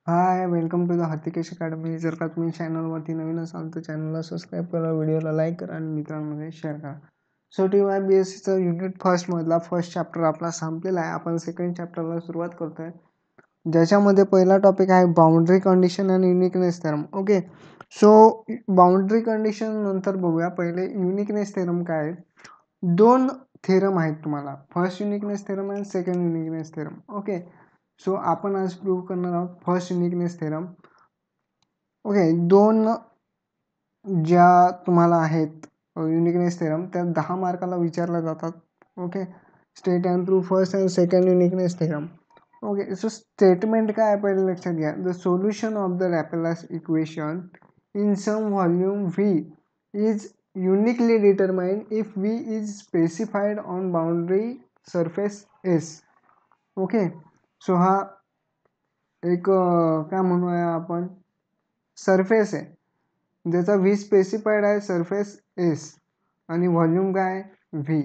Hi, welcome to the Hatikesh academy. जर का तुम्ही चॅनलवरती नवीन असाल तर चॅनलला सबस्क्राईब करा, व्हिडिओला लाईक करा आणि मित्रांमध्ये शेअर करा. सो TYBSCचा युनिट फर्स्टमधला फर्स्ट चॅप्टर आपला संपलेला आहे. आपण सेकंड चॅप्टरला सुरुवात करतो आहे, ज्याच्यामध्ये पहिला टॉपिक आहे बाउंड्री कंडिशन आणि युनिकनेस थेरम. ओके, सो बाउंड्री कंडिशन नंतर बघूया. पहिले युनिकनेस थेरम काय आहे. दोन थेरम आहेत तुम्हाला, फर्स्ट युनिकनेस थेरम आणि सेकंड युनिकनेस थेरम. ओके, सो आपण आज प्रूव्ह करणार आहोत फर्स्ट युनिकनेस थेरम. ओके, दोन ज्या तुम्हाला आहेत युनिकनेस थेरम त्या 10 मार्काला विचारल्या जातात. Okay, state and prove first and second uniqueness theorem. Okay, so statement काय आहे पहिले लक्षात घ्या. The solution of the Laplace equation in some volume V is uniquely determined if V is specified on boundary surface S. Okay, so हा एक काय म्हणूया आपण सरफेस आहे, ज्याचा व्ही स्पेसिफाईड आहे सरफेस एस आणि व्हॉल्यूम काय V.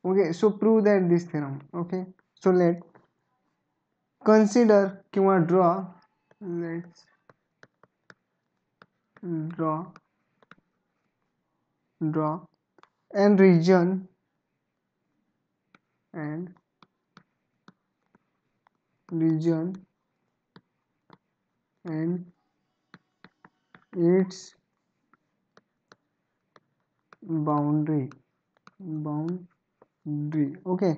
Okay, so prove that this theorem. Okay, so late consider किंवा draw, let's draw and region and its boundary. Okay,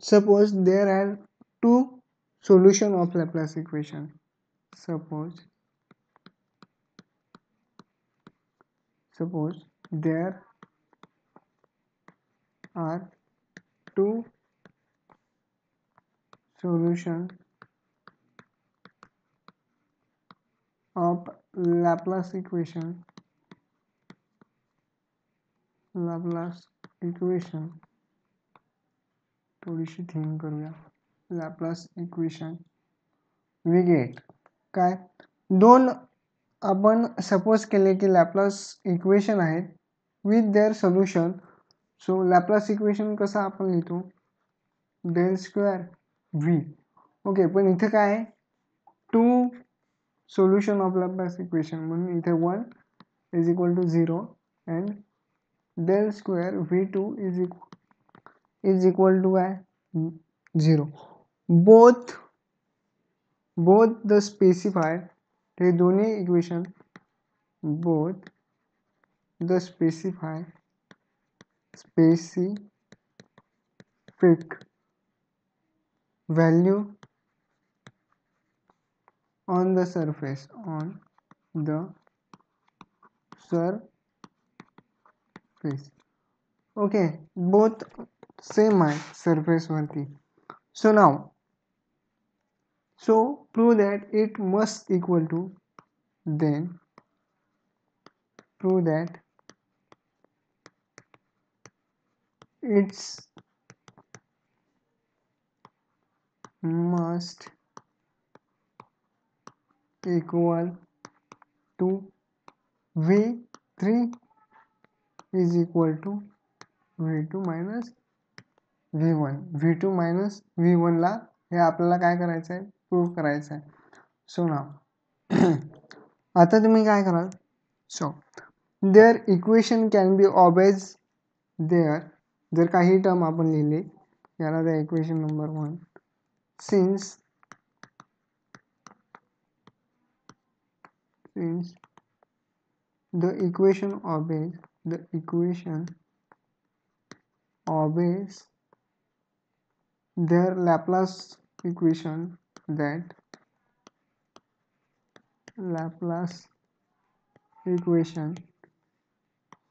suppose there are two solution of Laplace equation. Suppose there are two solution of Laplace equation. थोडीशी think करूया. Laplace equation we get काय, दोन आपण suppose केले की Laplace equation आहेत with their solution. So Laplace equation कसं आपण लिहितो, डेल स्क्वेअर व्ही. ओके, पण इथे काय आहे, two solution of Laplace equation, म्हणून इथे 1 is equal to 0 and del square V two is equal to काय 0. बोथ द स्पेसिफाईड, हे दोन्ही equation both the specific value on the surface okay, both same आहे surface वरती. So prove that it must equal to, then prove that it's must equal to V3 is equal to V2 minus V1. V2 minus V1 ला हे आपल्याला काय करायचं आहे, prove करायचं आहे. सो नाव आता तुम्ही काय कराल, so there equation can be obeys there. जर काही टर्म आपण लिहिले याला त्या equation number 1, since the equation obeys their Laplace equation, that Laplace equation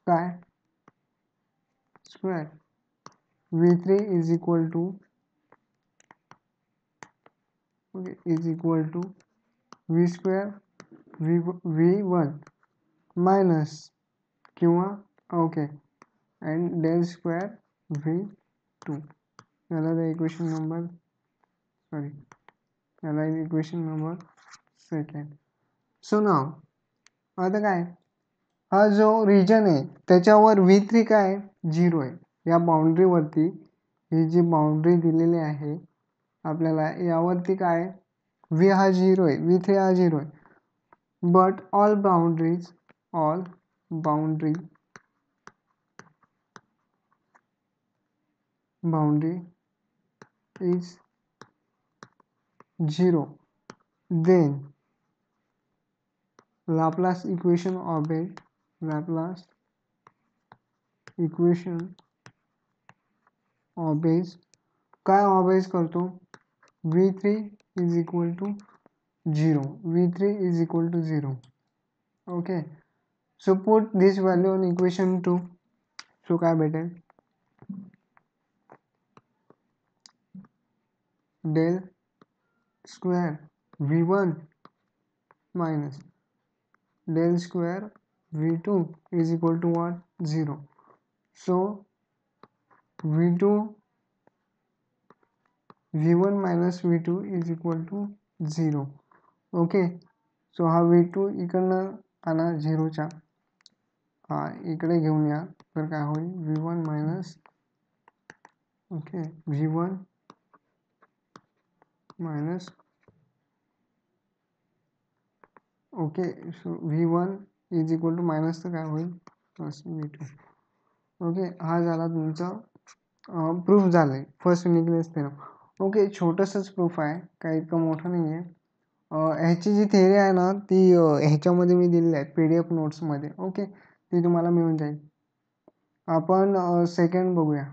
काय square V3 is equal to V square V1 minus किंवा okay and del square V2. याला equation number second. सो नाव आता काय, हा जो रिजन आहे त्याच्यावर V3 काय 0 आहे. या बाउंड्रीवरती ही जी बाउंड्री दिलेली आहे आपल्याला, यावरती काय V हा 0 आहे, V3 हा 0 आहे. But all boundary is 0, then Laplace equation obeys काय obeys करतो? V3 is equal to 0. V3 is equal to 0. Okay. So put this value on equation 2. So काय भेटेल? Del square V1 minus del square V2 is equal to what? 0. So V1 minus V2 is equal to 0. Okay. So हा V2 इकडनं आणा 0च्या, हा इकडे घेऊन या, तर काय होईल? V1 minus okay V1 minus okay. So V1 is equal to minus तर काय होईल? Plus V2. ओके. हा झाला तुमचा प्रूफ झालं आहे फर्स्ट युनिकनेस थेरम. ओके. छोटंसंच प्रूफ आहे, काही इतकं मोठं नाही आहे. ह्याची जी थेअरी आहे ना, ती ह्याच्यामध्ये मी दिलेली आहे PDF नोट्समध्ये. ओके. ती तुम्हाला मिळून जाईल. आपण सेकंड बघूया.